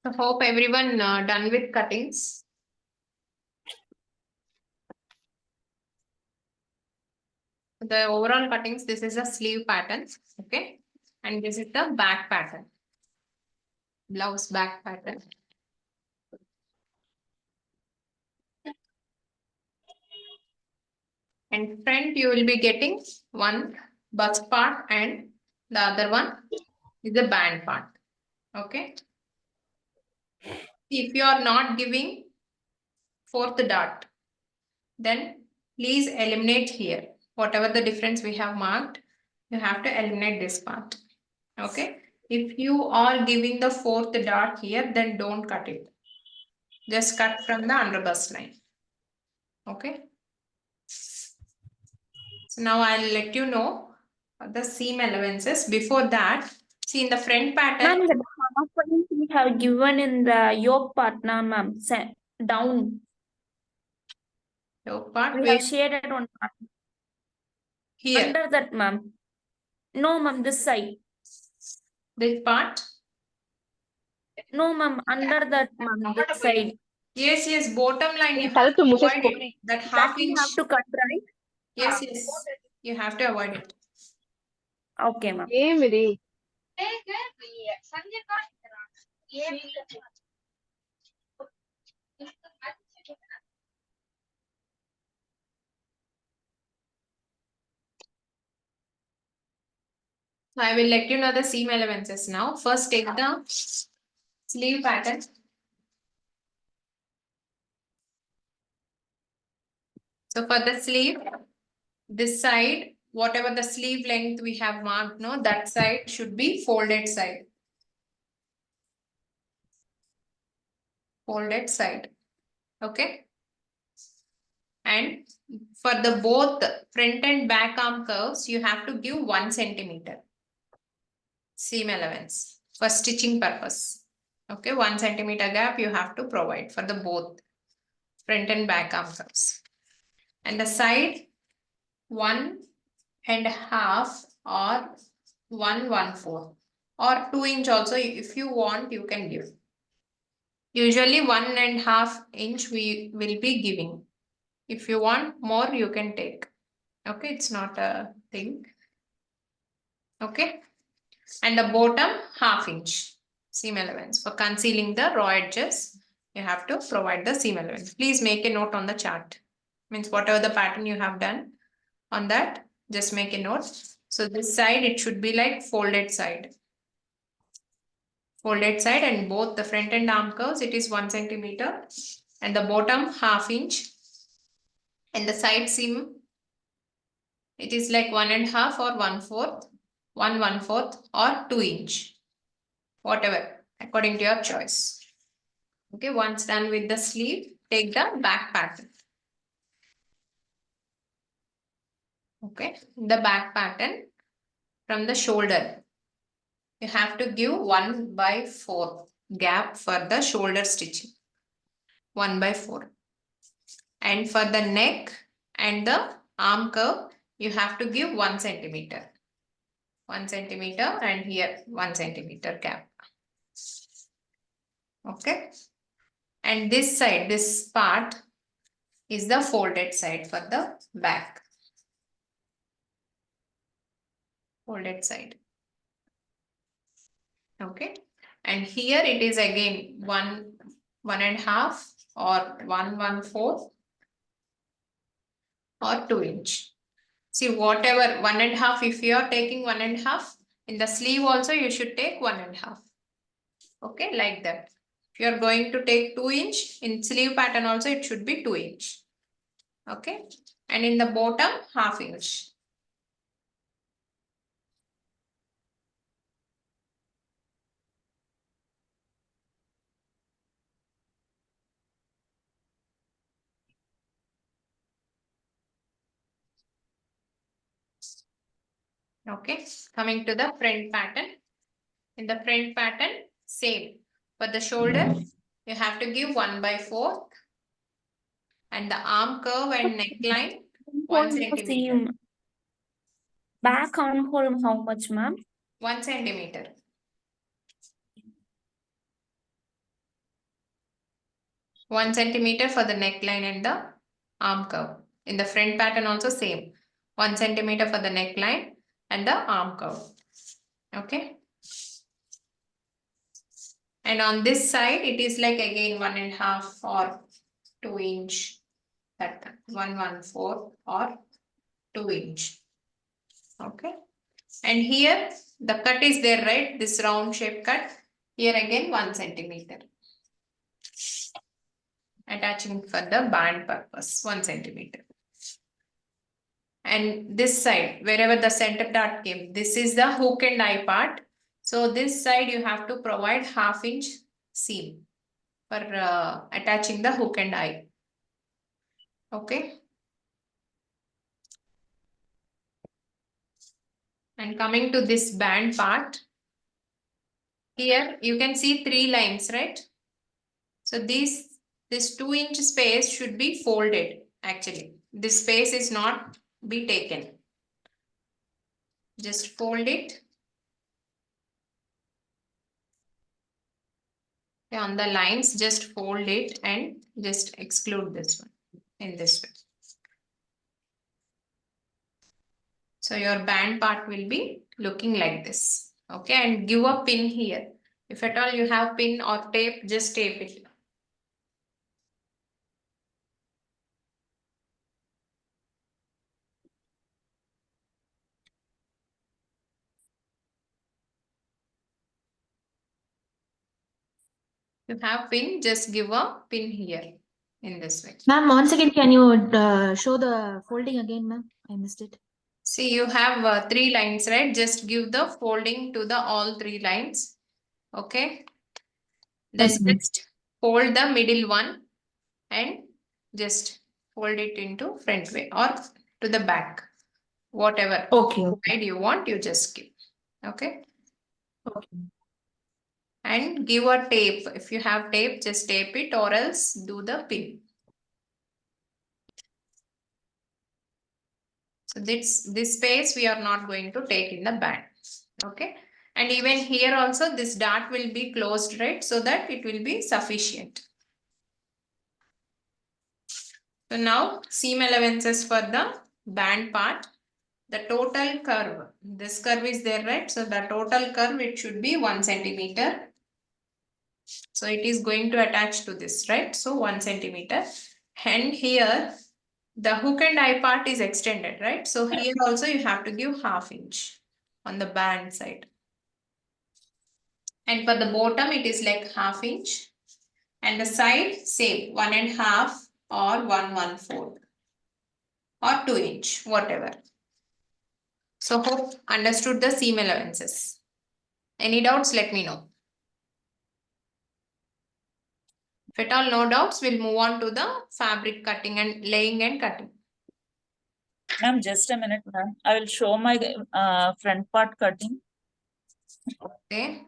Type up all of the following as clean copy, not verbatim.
So hope everyone done with cuttings. The overall cuttings, this is a sleeve pattern, okay, and this is the back pattern, blouse back pattern. And front you will be getting one bust part and the other one is the band part, okay. If you are not giving fourth dart, then please eliminate here. Whatever the difference we have marked, you have to eliminate this part, okay. If you are giving the fourth dart here, then don't cut it. Just cut from the under bust line, okay. So now I'll let you know the seam allowances. Before that, see in the front pattern. Ma'am, the half point we have given in the yoke part now, ma'am. Down. Yoke part. We have shaded one part. Here. Under that, ma'am. No, ma'am, this side. This part? No, ma'am, under that, ma'am, this side. Yes, yes, bottom line you have to avoid it. That half you inch. have to cut, right? Yes, yes. You have to avoid it. Okay, ma'am. So I will let you know the seam allowances now. First take the sleeve pattern. So for the sleeve, this side, whatever the sleeve length we have marked, no, that side should be folded side. Folded side. Okay. And for the both front and back arm curves, you have to give 1 centimeter seam allowance for stitching purpose. Okay, 1 centimeter gap you have to provide for the both front and back arm curves. And the side 1.5 or 1/4 or 2 inch also, if you want you can give. Usually 1.5 inch we will be giving. If you want more, you can take. Okay, it's not a thing. Okay. And the bottom 1/2 inch seam allowance. For concealing the raw edges, you have to provide the seam allowance. Please make a note on the chart. Means whatever the pattern you have done on that, just make a note. So this side, it should be like folded side. Folded side, and both the front and arm curves, it is 1 centimeter. And the bottom 1/2 inch. And the side seam, it is like 1.5 or 1/4, 1/4 or 2 inch. Whatever, according to your choice. Okay, once done with the sleeve, take the back pattern. Okay, the back pattern from the shoulder. You have to give 1/4 gap for the shoulder stitching. 1/4. And for the neck and the arm curve, you have to give 1 centimeter. 1 centimeter and here 1 centimeter gap. Okay. And this side, this part is the folded side for the back. Folded side. Okay. And here it is again 1.5 or 1/4 or 2 inch. See, whatever 1.5, if you are taking 1.5, in the sleeve also you should take 1.5. Okay, like that. If you are going to take 2 inch, in sleeve pattern also it should be 2 inch. Okay. And in the bottom, 1/2 inch. Okay, coming to the front pattern. In the front pattern, same. For the shoulder, you have to give 1/4. And the arm curve and neckline, 1 centimeter. Back armhole, how much, ma'am? 1 centimeter. 1 centimeter for the neckline and the arm curve. In the front pattern also same. 1 centimeter for the neckline and the arm curve. Okay. And on this side, it is like again 1.5 or 2 inch. That 114 or 2 inch. Okay. And here the cut is there, right? This round shape cut. Here again 1 centimeter. Attaching for the band purpose, 1 centimeter. And this side, wherever the center dot came, this is the hook and eye part. So this side you have to provide 1/2 inch seam for attaching the hook and eye. Okay. And coming to this band part, here you can see 3 lines, right? So this 2 inch space should be folded actually. This space is not be taken. Just fold it. On the lines, just fold it and just exclude this one in this way. So your band part will be looking like this. Okay, and give a pin here. If at all you have pin or tape, just tape it. If you have pin, just give a pin here in this way. Ma'am, once again, can you show the folding again, ma'am? I missed it. See, you have 3 lines, right? Just give the folding to the all 3 lines. Okay. Then Yes, ma'am. just fold the middle one and just fold it into front way or to the back. Whatever Okay. side you want, you just give. Okay. Okay. And give a tape. If you have tape, just tape it or else do the pin. So this space we are not going to take in the band. Okay. And even here also this dart will be closed, right? So that it will be sufficient. So now seam allowances for the band part. The total curve, this curve is there, right? So the total curve, it should be 1 centimeter. So it is going to attach to this, right? So 1 centimeter. And here the hook and eye part is extended, right? So here also you have to give 1/2 inch on the band side. And for the bottom, it is like 1/2 inch. And the side, same, 1.5 or 114 or 2 inch, whatever. So hope understood the seam allowances. Any doubts, let me know. If at all no doubts, we'll move on to the fabric cutting and laying and cutting. Ma'am, just a minute, ma'am. I will show my front part cutting. Okay.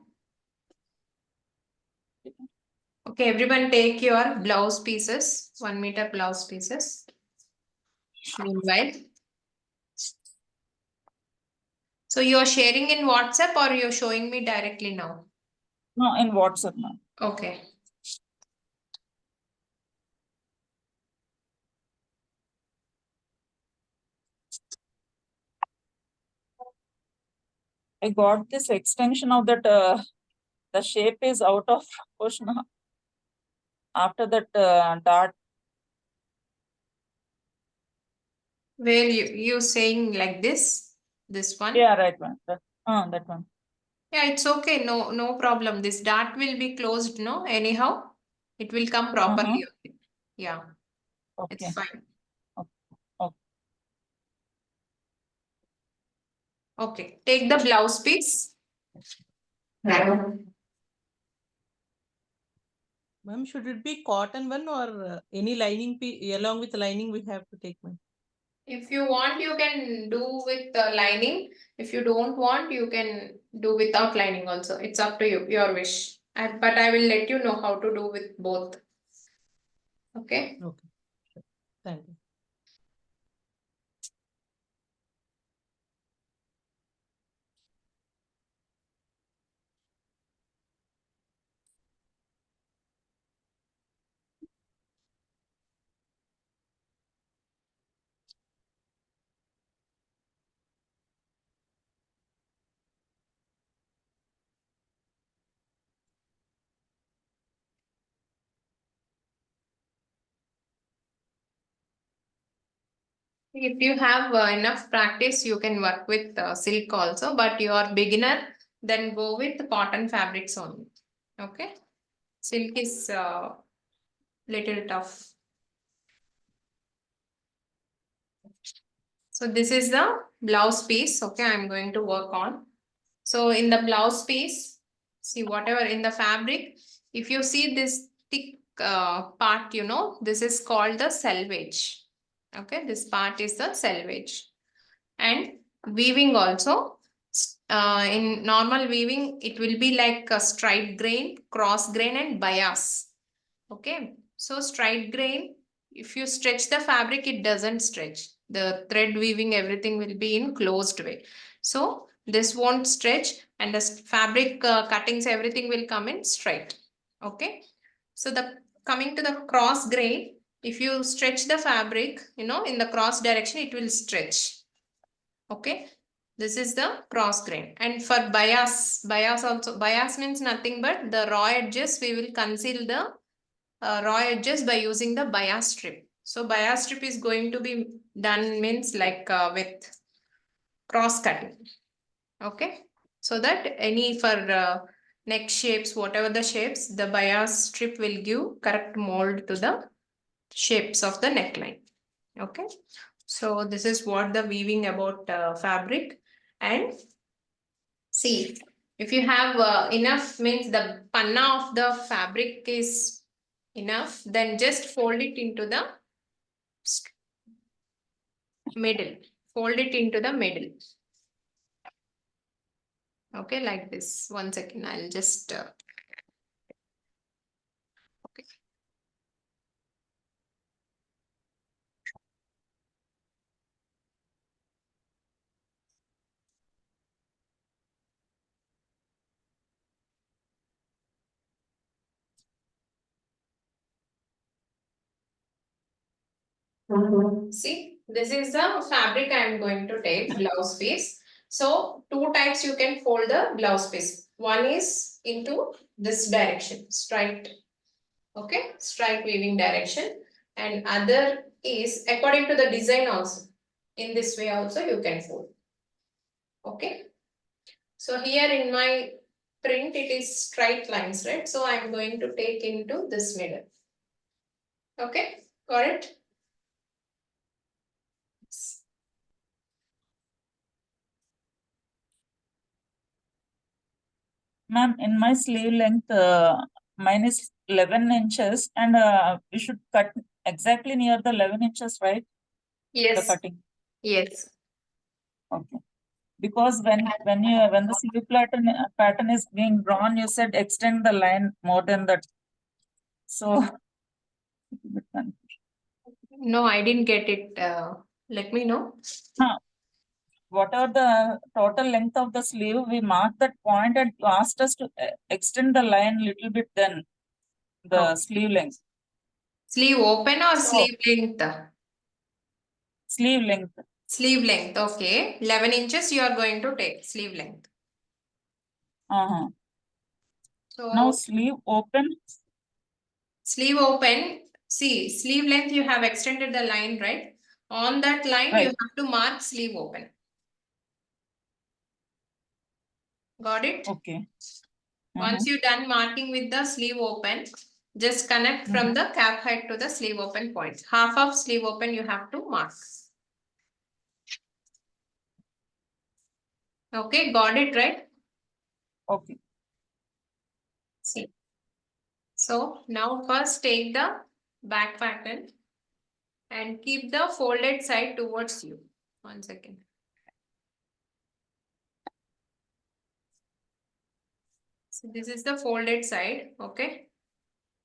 Okay, everyone take your blouse pieces, 1 meter blouse pieces. Meanwhile. So you're sharing in WhatsApp or you're showing me directly now? No, in WhatsApp, ma'am. Okay. I got this extension of that, the shape is out of proportion after that dart. Where you saying like this one? Yeah, right one. That one. Yeah, it's okay. No problem. This dart will be closed, no? Anyhow, it will come properly. Yeah, Okay. it's fine. Okay. Okay, take the blouse piece. Ma'am, should it be cotton one or any lining along with lining we have to take, ma'am? If you want, you can do with the lining. If you don't want, you can do without lining also. It's up to you, your wish. But I will let you know how to do with both. Okay. Okay. Sure. Thank you. If you have enough practice, you can work with silk also, but you are beginner, then go with cotton fabrics only. Okay. Silk is little tough. So this is the blouse piece. Okay, I'm going to work on. So in the blouse piece, see whatever in the fabric, if you see this thick part, you know, this is called the selvage. Okay, this part is the selvage. And weaving also, in normal weaving, it will be like a straight grain, cross grain and bias. Okay, so straight grain, if you stretch the fabric, it doesn't stretch. The thread weaving, everything will be in closed way. So this won't stretch and the fabric cuttings, everything will come in straight. Okay, so the coming to the cross grain, if you stretch the fabric, you know, in the cross direction, it will stretch. Okay, this is the cross grain. And for bias also, bias means nothing but the raw edges, we will conceal the raw edges by using the bias strip. So bias strip is going to be done means like with cross cutting. Okay, so that any for neck shapes, whatever the shapes, the bias strip will give correct mold to the shapes of the neckline. Okay, so this is what the weaving about fabric. And see, if you have enough, means the panna of the fabric is enough, then just fold it into the middle. Fold it into the middle. Okay, like this. 1 second, I'll just okay. See, this is the fabric I am going to take, blouse piece. So two types you can fold the blouse piece. One is into this direction, straight. Okay, straight weaving direction. And other is according to the design also. In this way also you can fold. Okay. So here in my print it is straight lines, right? So I am going to take into this middle. Okay, got it? Ma'am, in my sleeve length, mine is 11 inches and we should cut exactly near the 11 inches, right? The Yes, cutting. yes. Okay. Because when the sleeve pattern is being drawn, you said extend the line more than that. So No, I didn't get it. Let me know. whatever the total length of the sleeve, we marked that point and you asked us to extend the line little bit then the Oh. sleeve length. Sleeve open or So- sleeve length? Sleeve length. Sleeve length, okay. 11 inches you are going to take, sleeve length. Uh-huh. So Now sleeve open. sleeve open, see, sleeve length you have extended the line, right? On that line you Right. have to mark sleeve open. Got it? Okay. Once you're done marking with the sleeve open, just connect from the cap height to the sleeve open point. Half of sleeve open you have to mark. Okay, got it, right? Okay. See. So now first take the back pattern and keep the folded side towards you. 1 second. So this is the folded side, okay?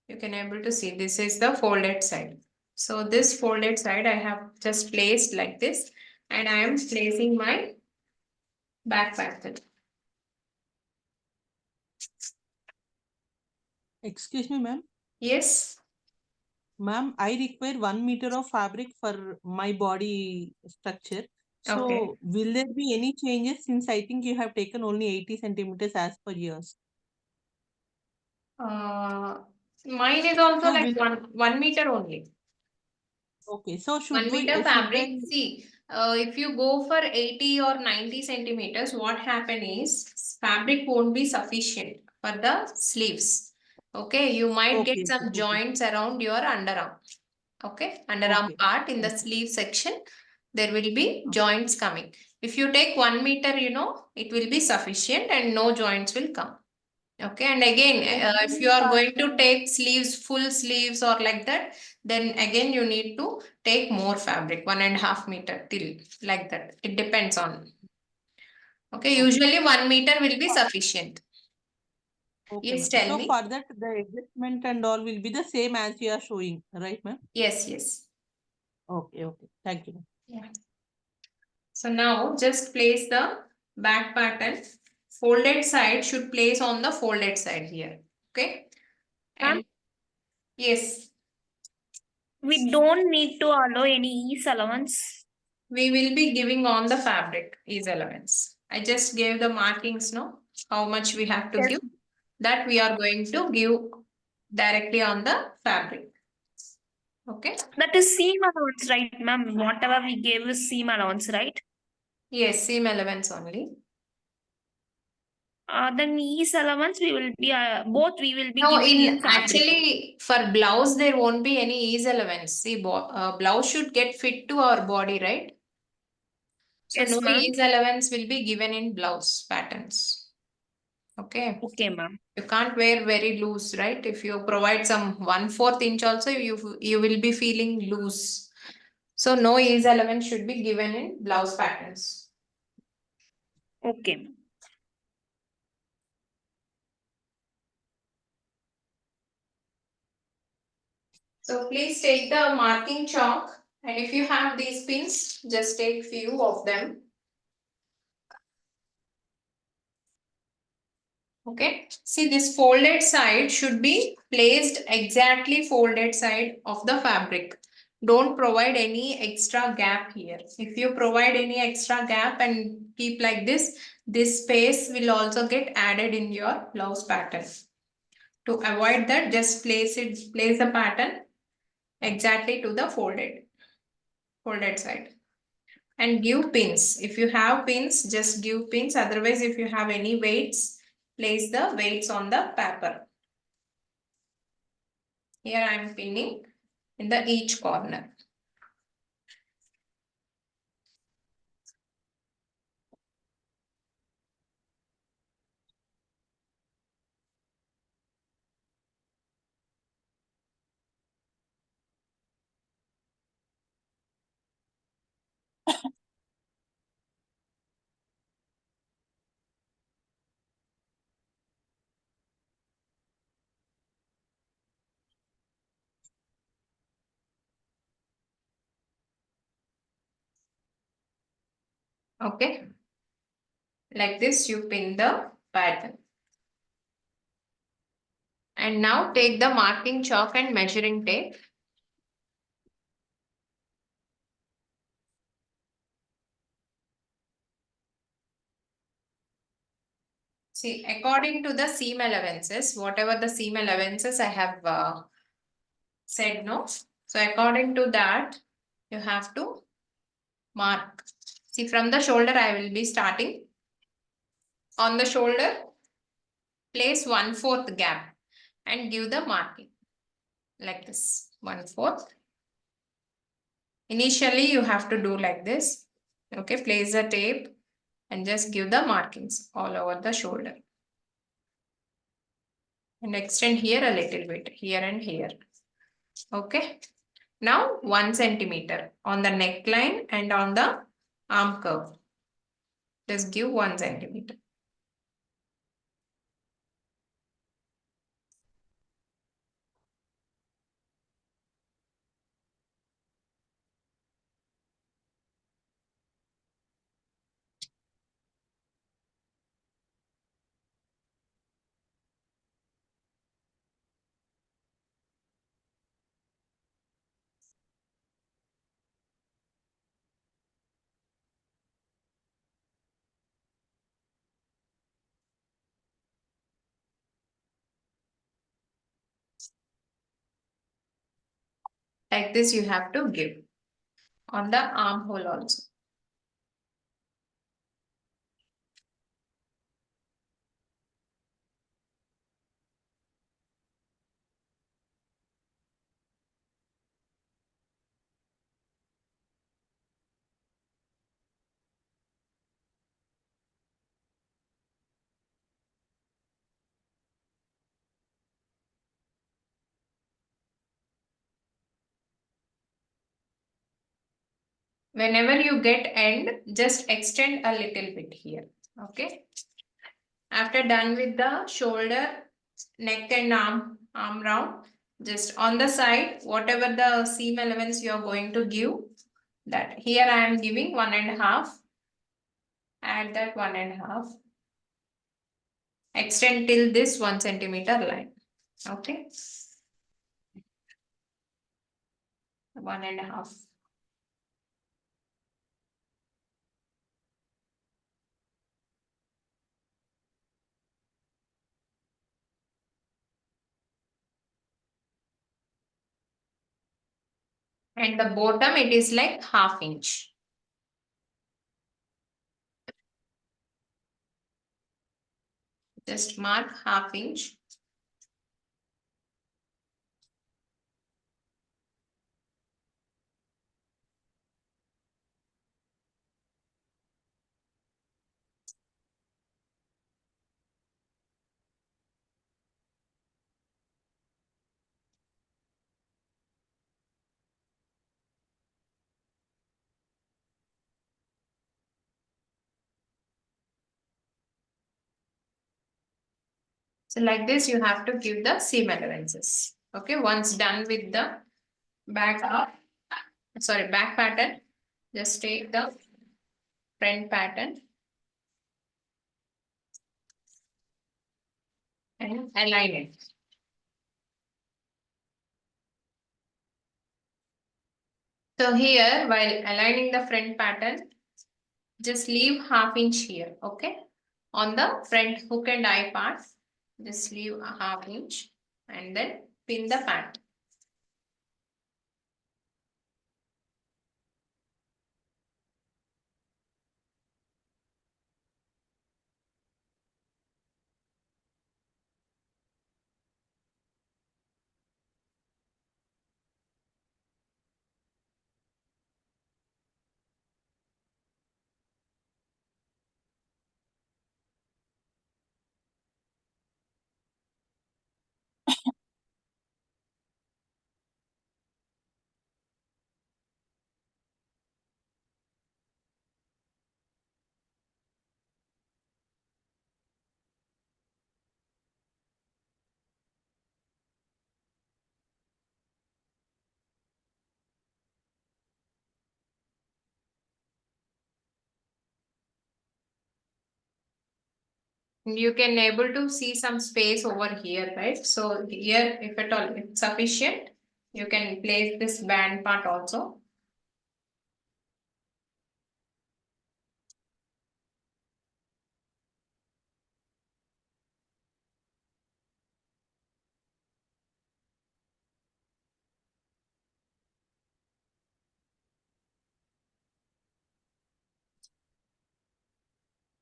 You can able to see this is the folded side. So this folded side I have just placed like this and I am placing my back pattern. Excuse me, ma'am. Yes. Ma'am, I require 1 meter of fabric for my body structure. So Okay. will there be any changes since I think you have taken only 80 centimeters as per yours? Mine is also So like 1 meter only. Okay, so 1 meter should fabric, I, see, if you go for 80 or 90 centimeters, what happen is fabric won't be sufficient for the sleeves. Okay, you might get okay, some okay, joints around your underarm. Okay, underarm okay, part in the okay, sleeve section, there will be okay. joints coming. If you take 1 meter, it will be sufficient and no joints will come. Okay, and again, if you are going to take sleeves, full sleeves or like that, then again you need to take more fabric, 1.5 meter till like that. It depends on. Okay, usually 1 meter will be sufficient. Okay, Yes, ma'am. tell So me. for that, the adjustment and all will be the same as you are showing, right, ma'am? Yes, yes. Okay, okay. Thank you, ma'am. Yeah. So now just place the back pattern. Folded side should place on the folded side here. Okay. Ma'am? And yes, We don't need to allow any ease allowance. we will be giving on the fabric is allowance. I just gave the markings, no? How much we have to Yes. give. That we are going to give directly on the fabric. Okay. That is seam allowance, right, ma'am? Whatever we gave is seam allowance, right? Yes, seam allowance only. Then ease allowance we will be both we will be No, giving in in fabric. actually for blouse there won't be any ease allowance. See, blouse should get fit to our body, right? So Yes, no ma'am. ease allowance will be given in blouse patterns. Okay. Okay, ma'am. You can't wear very loose, right? If you provide some 1/4 inch also, you will be feeling loose. So no ease allowance should be given in blouse patterns. Okay. So please take the marking chalk, and if you have these pins, just take few of them. Okay, see this folded side should be placed exactly folded side of the fabric. Don't provide any extra gap here. If you provide any extra gap and keep like this space will also get added in your blouse pattern. To avoid that, just place the pattern exactly to the folded side. And give pins. If you have pins, just give pins. Otherwise, if you have any weights, place the weights on the paper. Here I am pinning in the each corner. Okay. Like this, you pin the pattern. And now take the marking chalk and measuring tape. See, according to the seam allowances, whatever the seam allowances I have said, no? So according to that, you have to mark. See, from the shoulder, I will be starting. On the shoulder, place 1/4 gap and give the marking like this, 1/4. Initially, you have to do like this. Okay, place the tape and just give the markings all over the shoulder. And extend here a little bit, here and here. Okay. Now 1 centimeter on the neckline and on the arm curve. Just give 1 centimeter. Like this you have to give on the armhole also. Whenever you get end, just extend a little bit here. Okay. After done with the shoulder, neck and arm round, just on the side, whatever the seam allowance you are going to give, that here I am giving 1.5. Add that 1.5. Extend till this 1 centimeter line. Okay. 1.5. And the bottom, it is like 1/2 inch. Just mark 1/2 inch. So like this, you have to give the seam allowances. Okay, once done with the back pattern, just take the front pattern and align it. So here, while aligning the front pattern, just leave 1/2 inch here, okay? On the front hook and eye part, just leave a 1/2 inch and then pin the pattern. You can able to see some space over here, right? So here, if at all it's sufficient, you can place this band part also.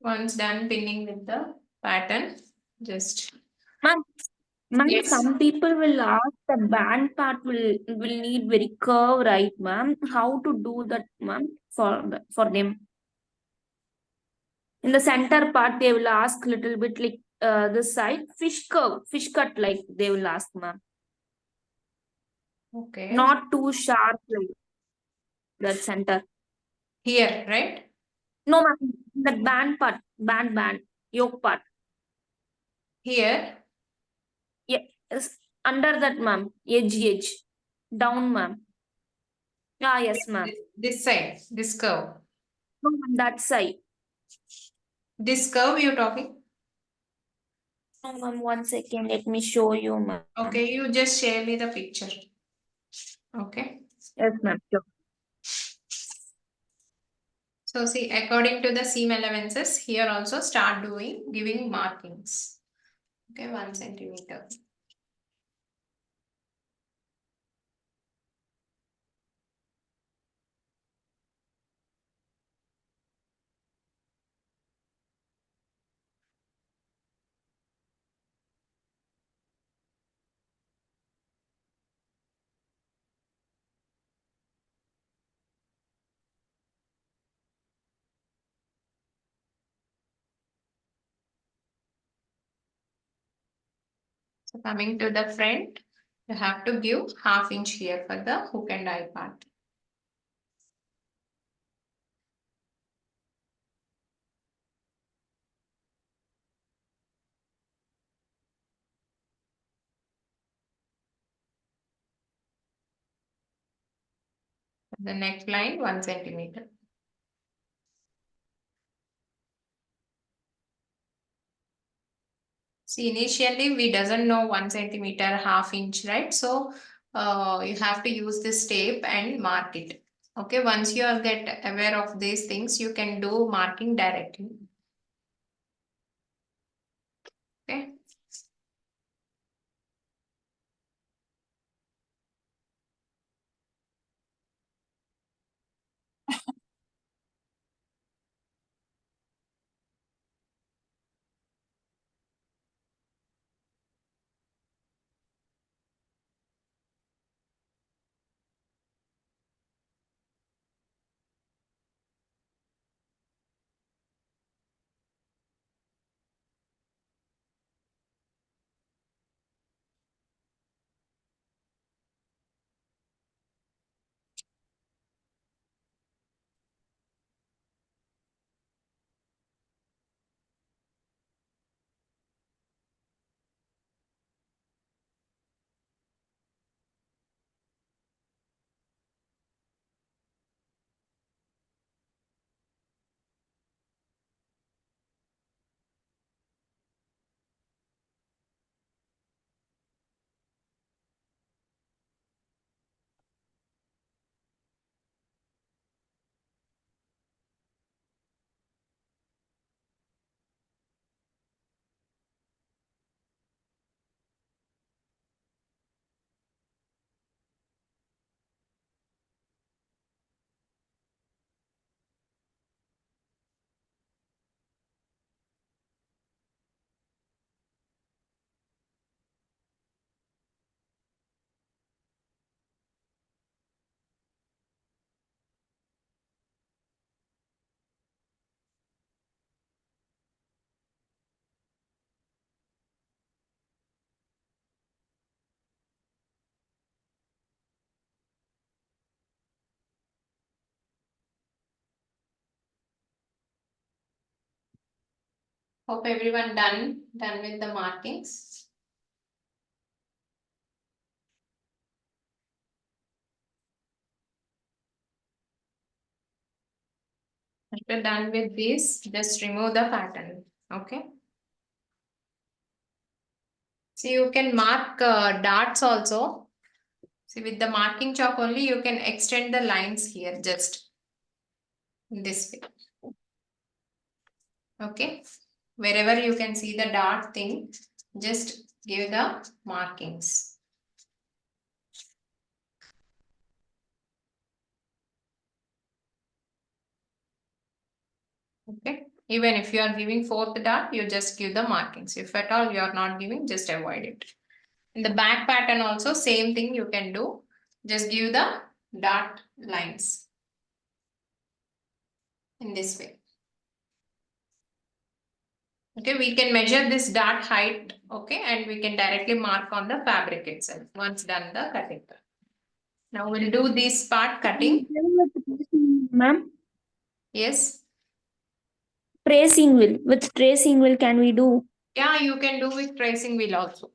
Once done pinning with the pattern, just Ma'am, Yes. some people will ask the band part will need very curve, right, ma'am? How to do that, ma'am, for them? In the center part, they will ask little bit like this side, fish curve, fish cut, like they will ask, ma'am. okay. Not too sharp like that center. Here, right? No, ma'am, that band part, band, yoke part. Here, Yes, under that, ma'am, edge, down, ma'am. Ah, yes, ma'am. this side, this curve. No, ma'am, that side. This curve you're talking? No, ma'am, 1 second, let me show you, ma'am. Okay, you just share me the picture. Okay. Yes, ma'am. Sure. So see, according to the seam allowances, here also start giving markings. Okay, 1 centimeter. So coming to the front, you have to give 1/2 inch here for the hook and eye part. The neckline 1 centimeter. See, initially we doesn't know 1 centimeter, 1/2 inch, right? So you have to use this tape and mark it. Okay, once you are get aware of these things, you can do marking directly. Okay. Hope everyone done with the markings. After done with this, just remove the pattern. Okay. So you can mark darts also. See, with the marking chalk only, you can extend the lines here just in this way. Okay. Wherever you can see the dart thing, just give the markings. Okay. Even if you are giving 4th dart, you just give the markings. If at all you are not giving, just avoid it. In the back pattern also, same thing you can do. Just give the dot lines in this way. Okay, we can measure this dot height, okay, and we can directly mark on the fabric itself once done the cutting. Now we'll do this part cutting. Ma'am, Yes. tracing wheel. With tracing wheel can we do? Yeah, you can do with tracing wheel also.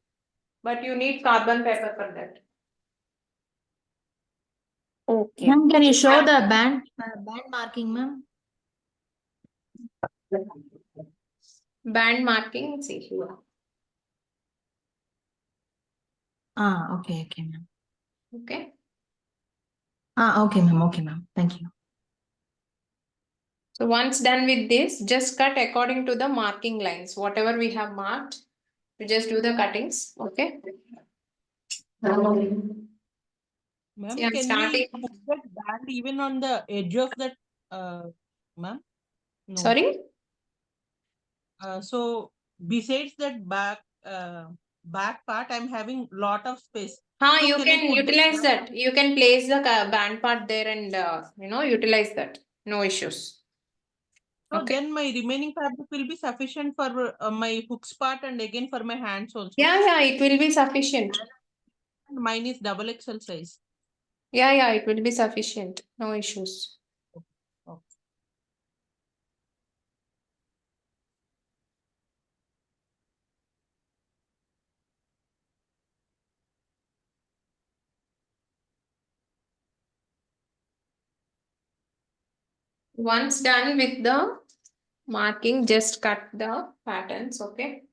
But you need carbon paper for that. Okay. Ma'am, can you show the band marking, ma'am? Band marking, see here. Okay, ma'am. Okay. Okay, ma'am. Okay, ma'am. Thank you. So once done with this, just cut according to the marking lines. Whatever we have marked, we just do the cuttings. Okay. Ma'am, See, I'm can starting. we put that band even on the edge of that, ma'am? No. Sorry? So besides that back part, I'm having lot of space. So You can can I put utilize that. You can place the band part there and utilize that. No issues. So Okay. then my remaining fabric will be sufficient for my hooks part and again for my hands also. Yeah, it will be sufficient. Mine is double XL size. Yeah, it will be sufficient. No issues. Okay. Once done with the marking, just cut the patterns, okay?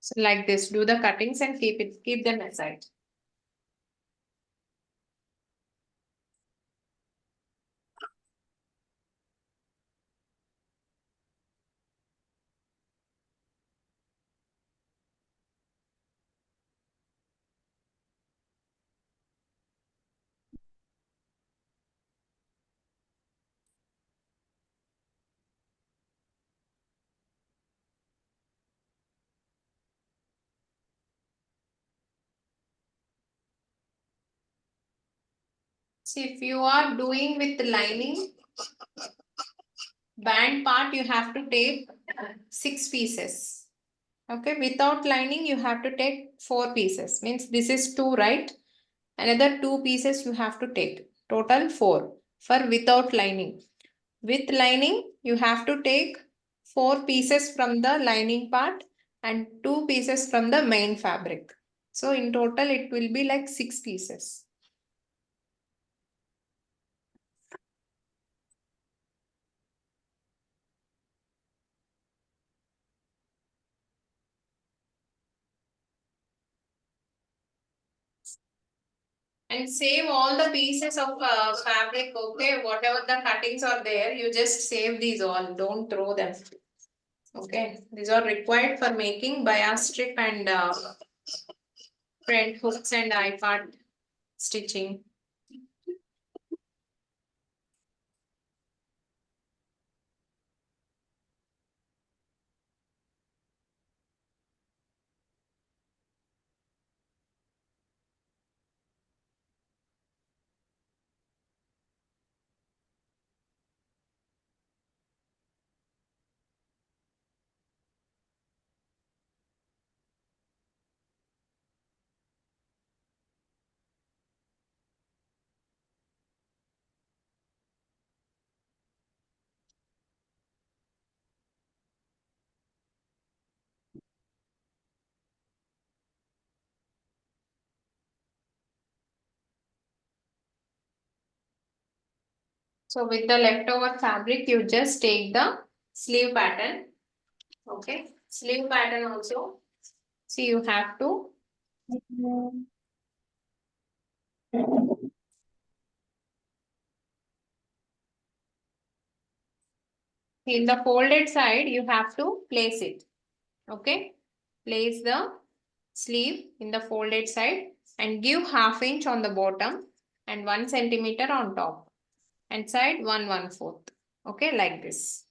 So like this, do the cuttings and keep them aside. See, if you are doing with lining, band part, you have to take 6 pieces. Okay, without lining, you have to take 4 pieces. Means this is 2, right? Another 2 pieces you have to take. Total 4 for without lining. With lining, you have to take 4 pieces from the lining part and 2 pieces from the main fabric. So in total, it will be like 6 pieces. And save all the pieces of fabric, okay? Whatever the cuttings are there, you just save these all. Don't throw them. Okay, these are required for making bias strip and front hooks and eye part stitching. So with the leftover fabric, you just take the sleeve pattern. Okay, sleeve pattern also. See, you have to in the folded side, you have to place it. Okay, place the sleeve in the folded side and give 1/2 inch on the bottom and 1 centimeter on top and side 1/4. Okay, like this.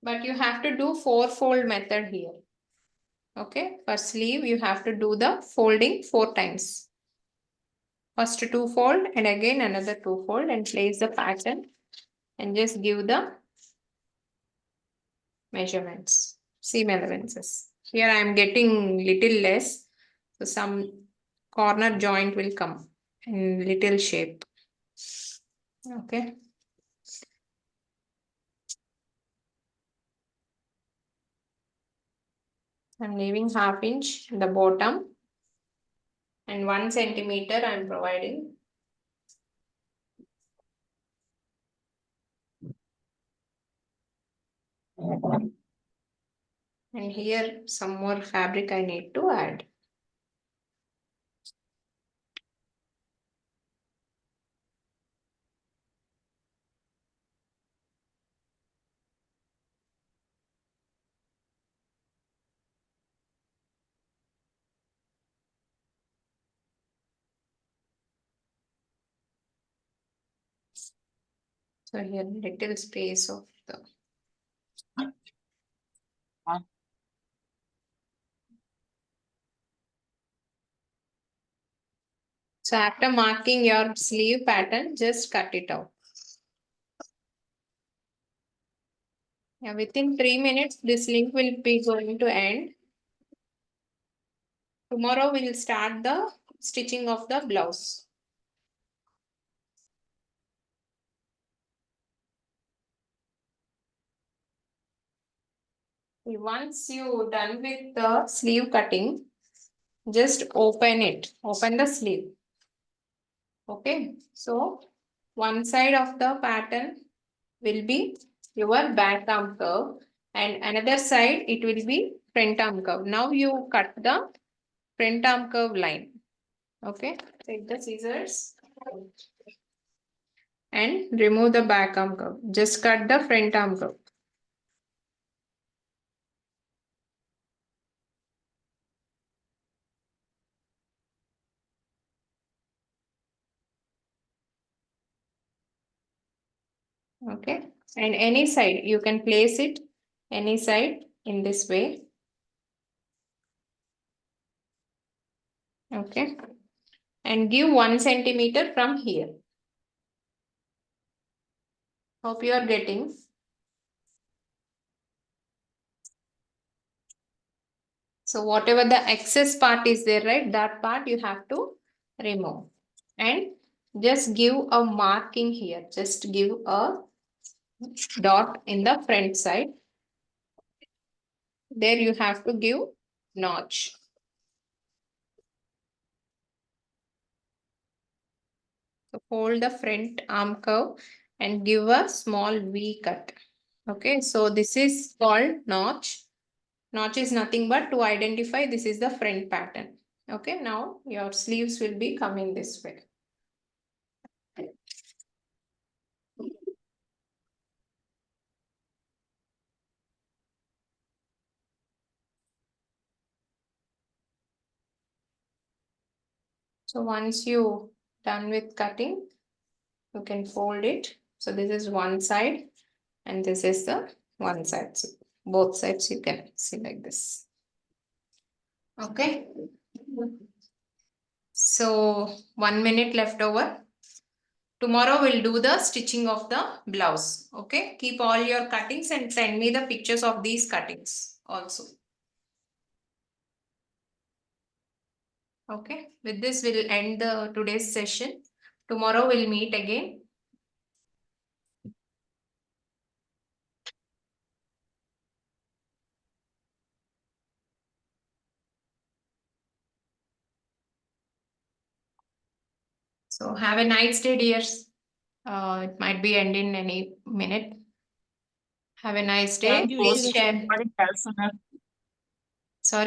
But you have to do 4-fold method here. Okay, for sleeve you have to do the folding 4 times. First 2-fold and again another 2-fold and place the pattern and just give the measurements, seam allowances. Here I am getting little less, so some corner joint will come in little shape. Okay. I'm leaving 1/2 inch in the bottom and 1 centimeter I am providing. And here some more fabric I need to add. So here little space of the. So after marking your sleeve pattern, just cut it out. Yeah, within 3 minutes, this link will be going to end. Tomorrow we will start the stitching of the blouse. Once you done with the sleeve cutting, just open it, open the sleeve. Okay, so one side of the pattern will be your back arm curve and another side it will be front arm curve. Now you cut the front arm curve line. Okay, take the scissors and remove the back arm curve. Just cut the front arm curve. Okay, and any side you can place it any side in this way. Okay, and give 1 centimeter from here. Hope you are getting. So whatever the excess part is there, right, that part you have to remove and just give a marking here. Just give a dot in the front side. There you have to give notch. So hold the front arm curve and give a small V cut. Okay, so this is called notch. Notch is nothing but to identify this is the front pattern. Okay, now your sleeves will be coming this way. So once you done with cutting, you can fold it. So this is one side and this is the one side. So both sides you can see like this. Okay. So 1 minute left over. Tomorrow we'll do the stitching of the blouse. Okay. Keep all your cuttings and send me the pictures of these cuttings also. Okay. With this we'll end the today's session. Tomorrow we'll meet again. So have a nice day, dears. It might be end in any minute. Have a nice day. Thank you. Please share. Somebody else.